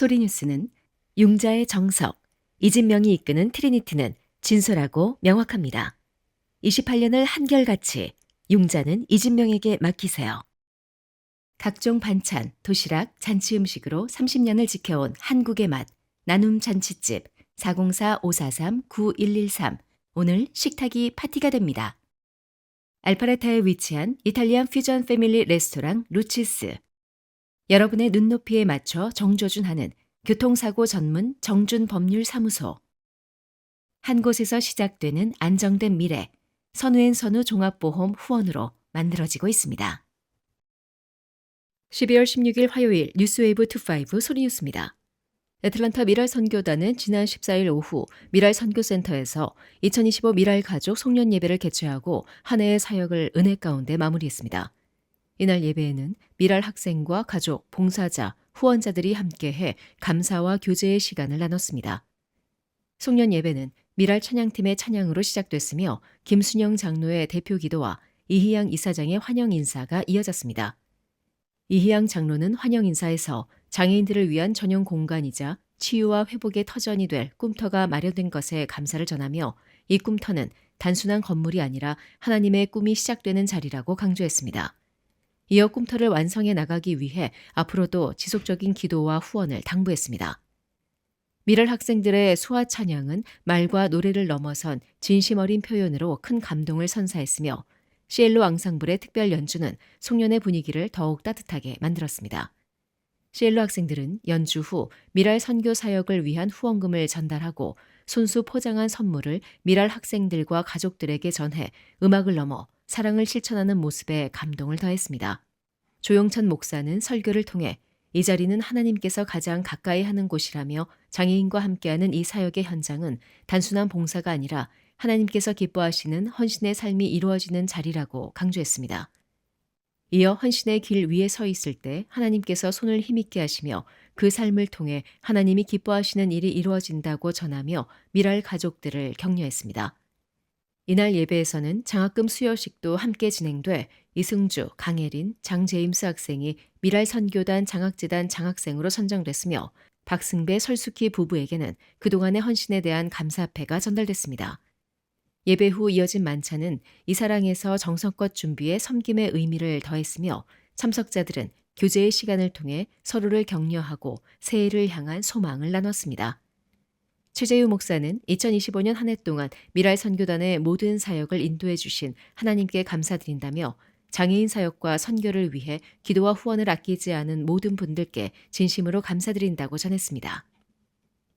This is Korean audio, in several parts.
소리뉴스는 융자의 정석, 이진명이 이끄는 트리니티는 진솔하고 명확합니다. 28년을 한결같이 융자는 이진명에게 맡기세요. 각종 반찬, 도시락, 잔치 음식으로 30년을 지켜온 한국의 맛, 나눔 잔치집 404-543-9113 오늘 식탁이 파티가 됩니다. 알파레타에 위치한 이탈리안 퓨전 패밀리 레스토랑 루치스. 여러분의 눈높이에 맞춰 정조준하는 교통사고 전문 정준법률사무소. 한 곳에서 시작되는 안정된 미래, 선우앤선우 종합보험 후원으로 만들어지고 있습니다. 12월 16일 화요일 뉴스웨이브 25 소리뉴스입니다. 애틀란타 미랄 선교단은 지난 14일 오후 미랄 선교센터에서 2025 미랄 가족 송년 예배를 개최하고 한 해의 사역을 은혜 가운데 마무리했습니다. 이날 예배에는 미랄 학생과 가족, 봉사자, 후원자들이 함께해 감사와 교제의 시간을 나눴습니다. 송년 예배는 미랄 찬양팀의 찬양으로 시작됐으며 김순영 장로의 대표 기도와 이희양 이사장의 환영 인사가 이어졌습니다. 이희양 장로는 환영 인사에서 장애인들을 위한 전용 공간이자 치유와 회복의 터전이 될 꿈터가 마련된 것에 감사를 전하며 이 꿈터는 단순한 건물이 아니라 하나님의 꿈이 시작되는 자리라고 강조했습니다. 이어 꿈터를 완성해 나가기 위해 앞으로도 지속적인 기도와 후원을 당부했습니다. 미랄 학생들의 수화 찬양은 말과 노래를 넘어선 진심 어린 표현으로 큰 감동을 선사했으며 시엘로 앙상블의 특별 연주는 송년회 분위기를 더욱 따뜻하게 만들었습니다. 시엘로 학생들은 연주 후 미랄 선교 사역을 위한 후원금을 전달하고 손수 포장한 선물을 미랄 학생들과 가족들에게 전해 음악을 넘어 사랑을 실천하는 모습에 감동을 더했습니다. 조영천 목사는 설교를 통해 이 자리는 하나님께서 가장 가까이 하는 곳이라며 장애인과 함께하는 이 사역의 현장은 단순한 봉사가 아니라 하나님께서 기뻐하시는 헌신의 삶이 이루어지는 자리라고 강조했습니다. 이어 헌신의 길 위에 서 있을 때 하나님께서 손을 힘있게 하시며 그 삶을 통해 하나님이 기뻐하시는 일이 이루어진다고 전하며 미랄 가족들을 격려했습니다. 이날 예배에서는 장학금 수여식도 함께 진행돼 이승주, 강혜린, 장제임스 학생이 미랄 선교단 장학재단 장학생으로 선정됐으며 박승배, 설숙희 부부에게는 그동안의 헌신에 대한 감사패가 전달됐습니다. 예배 후 이어진 만찬은 이사랑에서 정성껏 준비해 섬김의 의미를 더했으며 참석자들은 교제의 시간을 통해 서로를 격려하고 새해를 향한 소망을 나눴습니다. 최재유 목사는 2025년 한 해 동안 미랄 선교단의 모든 사역을 인도해 주신 하나님께 감사드린다며 장애인 사역과 선교를 위해 기도와 후원을 아끼지 않은 모든 분들께 진심으로 감사드린다고 전했습니다.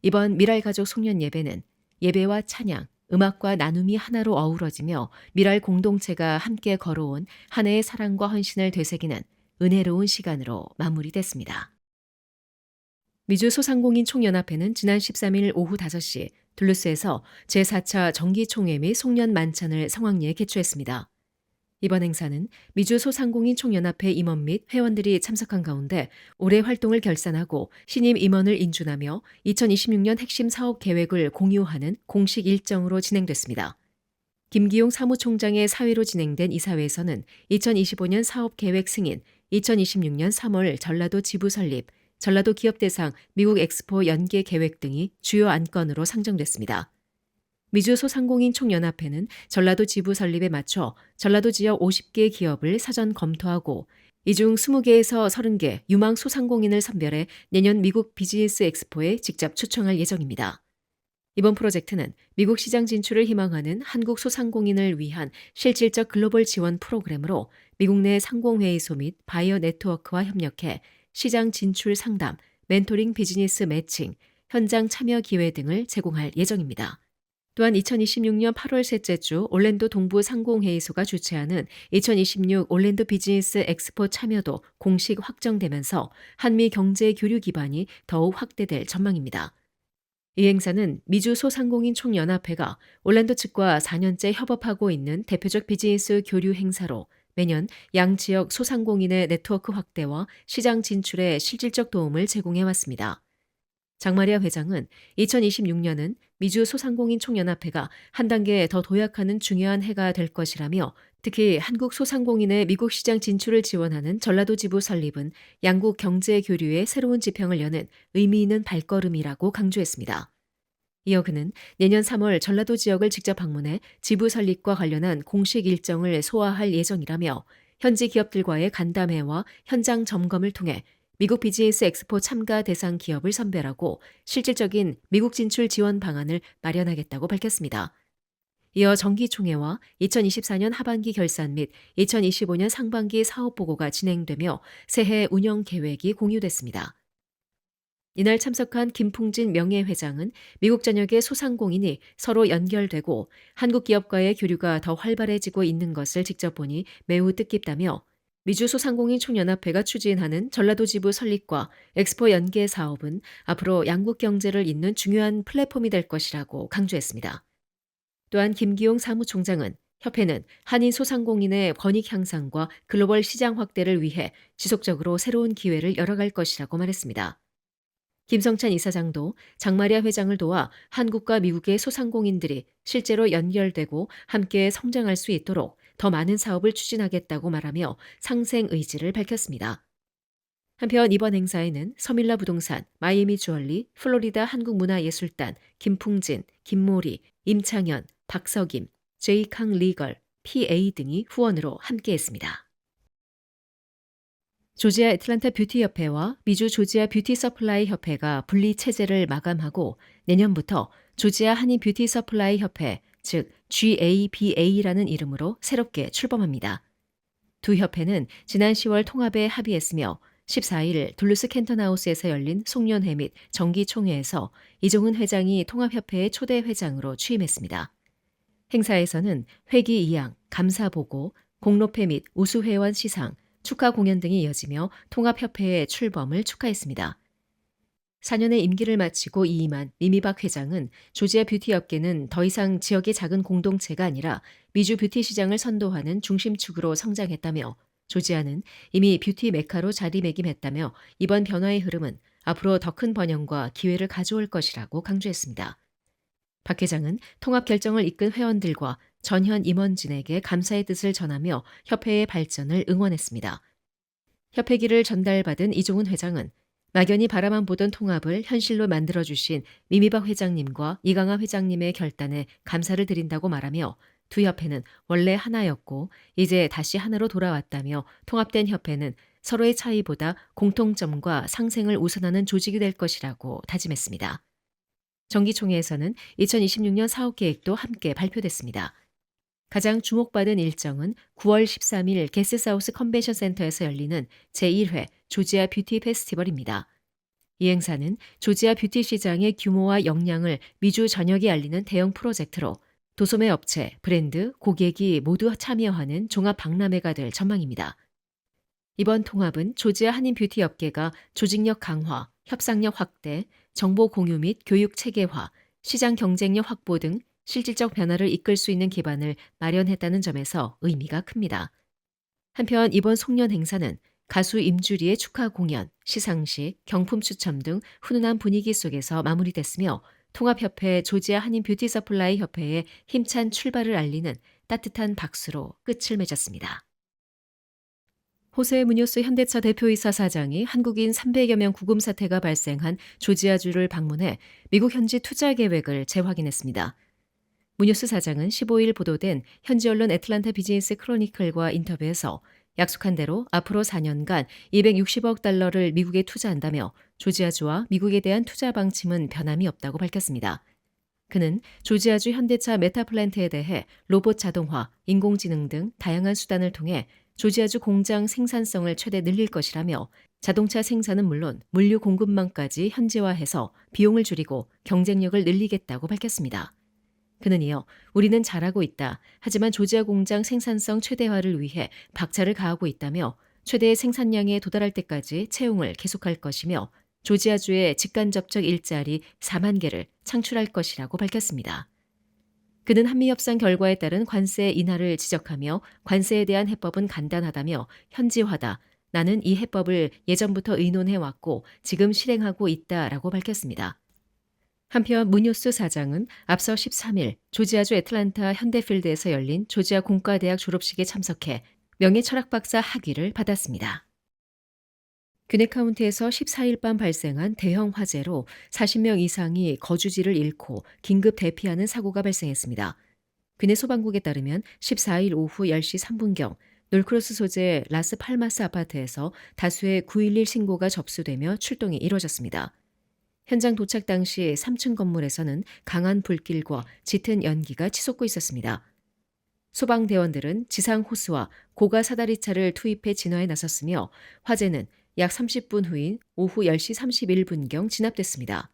이번 미랄 가족 송년 예배는 예배와 찬양, 음악과 나눔이 하나로 어우러지며 미랄 공동체가 함께 걸어온 한 해의 사랑과 헌신을 되새기는 은혜로운 시간으로 마무리됐습니다. 미주 소상공인 총연합회는 지난 13일 오후 5시 둘루스에서 제4차 정기총회 및 송년 만찬을 성황리에 개최했습니다. 이번 행사는 미주 소상공인 총연합회 임원 및 회원들이 참석한 가운데 올해 활동을 결산하고 신임 임원을 인준하며 2026년 핵심 사업 계획을 공유하는 공식 일정으로 진행됐습니다. 김기용 사무총장의 사회로 진행된 이 사회에서는 2025년 사업 계획 승인, 2026년 3월 전라도 지부 설립, 전라도 기업 대상 미국 엑스포 연계 계획 등이 주요 안건으로 상정됐습니다. 미주 소상공인 총연합회는 전라도 지부 설립에 맞춰 전라도 지역 50개 기업을 사전 검토하고 이 중 20개에서 30개 유망 소상공인을 선별해 내년 미국 비즈니스 엑스포에 직접 초청할 예정입니다. 이번 프로젝트는 미국 시장 진출을 희망하는 한국 소상공인을 위한 실질적 글로벌 지원 프로그램으로 미국 내 상공회의소 및 바이어 네트워크와 협력해 시장 진출 상담, 멘토링 비즈니스 매칭, 현장 참여 기회 등을 제공할 예정입니다. 또한 2026년 8월 셋째 주 올랜도 동부 상공회의소가 주최하는 2026 올랜도 비즈니스 엑스포 참여도 공식 확정되면서 한미 경제 교류 기반이 더욱 확대될 전망입니다. 이 행사는 미주 소상공인 총연합회가 올랜도 측과 4년째 협업하고 있는 대표적 비즈니스 교류 행사로 매년 양 지역 소상공인의 네트워크 확대와 시장 진출에 실질적 도움을 제공해왔습니다. 장마리아 회장은 2026년은 미주 소상공인 총연합회가 한 단계 더 도약하는 중요한 해가 될 것이라며 특히 한국 소상공인의 미국 시장 진출을 지원하는 전라도 지부 설립은 양국 경제 교류의 새로운 지평을 여는 의미 있는 발걸음이라고 강조했습니다. 이어 그는 내년 3월 전라도 지역을 직접 방문해 지부 설립과 관련한 공식 일정을 소화할 예정이라며 현지 기업들과의 간담회와 현장 점검을 통해 미국 비즈니스 엑스포 참가 대상 기업을 선별하고 실질적인 미국 진출 지원 방안을 마련하겠다고 밝혔습니다. 이어 정기총회와 2024년 하반기 결산 및 2025년 상반기 사업 보고가 진행되며 새해 운영 계획이 공유됐습니다. 이날 참석한 김풍진 명예회장은 미국 전역의 소상공인이 서로 연결되고 한국 기업과의 교류가 더 활발해지고 있는 것을 직접 보니 매우 뜻깊다며 미주 소상공인 총연합회가 추진하는 전라도 지부 설립과 엑스포 연계 사업은 앞으로 양국 경제를 잇는 중요한 플랫폼이 될 것이라고 강조했습니다. 또한 김기용 사무총장은 협회는 한인 소상공인의 권익 향상과 글로벌 시장 확대를 위해 지속적으로 새로운 기회를 열어갈 것이라고 말했습니다. 김성찬 이사장도 장마리아 회장을 도와 한국과 미국의 소상공인들이 실제로 연결되고 함께 성장할 수 있도록 더 많은 사업을 추진하겠다고 말하며 상생 의지를 밝혔습니다. 한편 이번 행사에는 서밀라 부동산, 마이애미 주얼리, 플로리다 한국문화예술단, 김풍진, 김모리, 임창현, 박석임, 제이캉 리걸, PA 등이 후원으로 함께했습니다. 조지아 애틀란타 뷰티 협회와 미주 조지아 뷰티 서플라이 협회가 분리 체제를 마감하고 내년부터 조지아 한인 뷰티 서플라이 협회, 즉 GABA라는 이름으로 새롭게 출범합니다. 두 협회는 지난 10월 통합에 합의했으며 14일 둘루스 캔턴하우스에서 열린 송년회 및 정기총회에서 이종훈 회장이 통합협회의 초대 회장으로 취임했습니다. 행사에서는 회기 이양, 감사보고, 공로패 및 우수회원 시상, 축하 공연 등이 이어지며 통합협회의 출범을 축하했습니다. 4년의 임기를 마치고 이임한 미미박 회장은 조지아 뷰티 업계는 더 이상 지역의 작은 공동체가 아니라 미주 뷰티 시장을 선도하는 중심축으로 성장했다며 조지아는 이미 뷰티 메카로 자리매김했다며 이번 변화의 흐름은 앞으로 더 큰 번영과 기회를 가져올 것이라고 강조했습니다. 박 회장은 통합 결정을 이끈 회원들과 전현 임원진에게 감사의 뜻을 전하며 협회의 발전을 응원했습니다. 협회기를 전달받은 이종훈 회장은 막연히 바라만 보던 통합을 현실로 만들어주신 미미박 회장님과 이강하 회장님의 결단에 감사를 드린다고 말하며 두 협회는 원래 하나였고 이제 다시 하나로 돌아왔다며 통합된 협회는 서로의 차이보다 공통점과 상생을 우선하는 조직이 될 것이라고 다짐했습니다. 정기총회에서는 2026년 사업계획도 함께 발표됐습니다. 가장 주목받은 일정은 9월 13일 게스트하우스 컨벤션 센터에서 열리는 제1회 조지아 뷰티 페스티벌입니다. 이 행사는 조지아 뷰티 시장의 규모와 역량을 미주 전역에 알리는 대형 프로젝트로 도소매 업체, 브랜드, 고객이 모두 참여하는 종합 박람회가 될 전망입니다. 이번 통합은 조지아 한인 뷰티 업계가 조직력 강화, 협상력 확대, 정보 공유 및 교육 체계화, 시장 경쟁력 확보 등 실질적 변화를 이끌 수 있는 기반을 마련했다는 점에서 의미가 큽니다. 한편 이번 송년 행사는 가수 임주리의 축하 공연, 시상식, 경품 추첨 등 훈훈한 분위기 속에서 마무리됐으며 통합협회 조지아 한인 뷰티 서플라이 협회의 힘찬 출발을 알리는 따뜻한 박수로 끝을 맺었습니다. 호세 무뇨스 현대차 대표이사 사장이 한국인 300여 명 구금 사태가 발생한 조지아주를 방문해 미국 현지 투자 계획을 재확인했습니다. 무뇨스 사장은 15일 보도된 현지 언론 애틀란타 비즈니스 크로니클과 인터뷰에서 약속한 대로 앞으로 4년간 260억 달러를 미국에 투자한다며 조지아주와 미국에 대한 투자 방침은 변함이 없다고 밝혔습니다. 그는 조지아주 현대차 메타플랜트에 대해 로봇 자동화, 인공지능 등 다양한 수단을 통해 조지아주 공장 생산성을 최대 늘릴 것이라며 자동차 생산은 물론 물류 공급망까지 현지화해서 비용을 줄이고 경쟁력을 늘리겠다고 밝혔습니다. 그는 이어 우리는 잘하고 있다. 하지만 조지아 공장 생산성 최대화를 위해 박차를 가하고 있다며 최대의 생산량에 도달할 때까지 채용을 계속할 것이며 조지아주의 직간접적 일자리 4만 개를 창출할 것이라고 밝혔습니다. 그는 한미협상 결과에 따른 관세 인하를 지적하며 관세에 대한 해법은 간단하다며 현지화다, 나는 이 해법을 예전부터 의논해왔고 지금 실행하고 있다라고 밝혔습니다. 한편 무뇨스 사장은 앞서 13일 조지아주 애틀랜타 현대필드에서 열린 조지아 공과대학 졸업식에 참석해 명예철학 박사 학위를 받았습니다. 균에 카운티에서 14일 밤 발생한 대형 화재로 40명 이상이 거주지를 잃고 긴급 대피하는 사고가 발생했습니다. 균네 소방국에 따르면 14일 오후 10시 3분경 놀크로스 소재 라스 팔마스 아파트에서 다수의 911 신고가 접수되며 출동이 이뤄졌습니다. 현장 도착 당시 3층 건물에서는 강한 불길과 짙은 연기가 치솟고 있었습니다. 소방대원들은 지상 호스와 고가 사다리차를 투입해 진화에 나섰으며 화재는 약 30분 후인 오후 10시 31분경 진압됐습니다.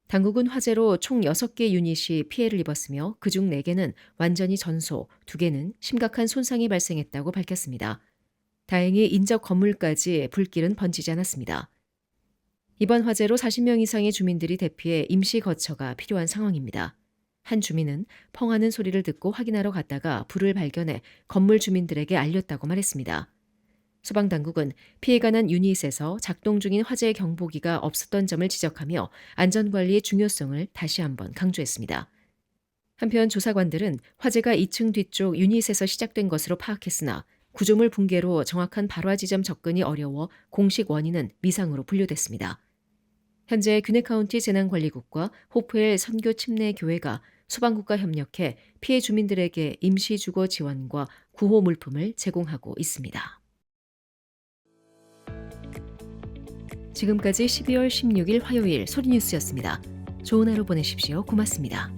당국은 화재로 총 6개 유닛이 피해를 입었으며 그중 4개는 완전히 전소, 2개는 심각한 손상이 발생했다고 밝혔습니다. 다행히 인접 건물까지 불길은 번지지 않았습니다. 이번 화재로 40명 이상의 주민들이 대피해 임시 거처가 필요한 상황입니다. 한 주민은 펑하는 소리를 듣고 확인하러 갔다가 불을 발견해 건물 주민들에게 알렸다고 말했습니다. 소방당국은 피해가 난 유닛에서 작동 중인 화재 경보기가 없었던 점을 지적하며 안전관리의 중요성을 다시 한번 강조했습니다. 한편 조사관들은 화재가 2층 뒤쪽 유닛에서 시작된 것으로 파악했으나 구조물 붕괴로 정확한 발화 지점 접근이 어려워 공식 원인은 미상으로 분류됐습니다. 현재 균네 카운티 재난관리국과 호프엘 선교 침례 교회가 소방국과 협력해 피해 주민들에게 임시 주거 지원과 구호 물품을 제공하고 있습니다. 지금까지 12월 16일 화요일 소리뉴스였습니다. 좋은 하루 보내십시오. 고맙습니다.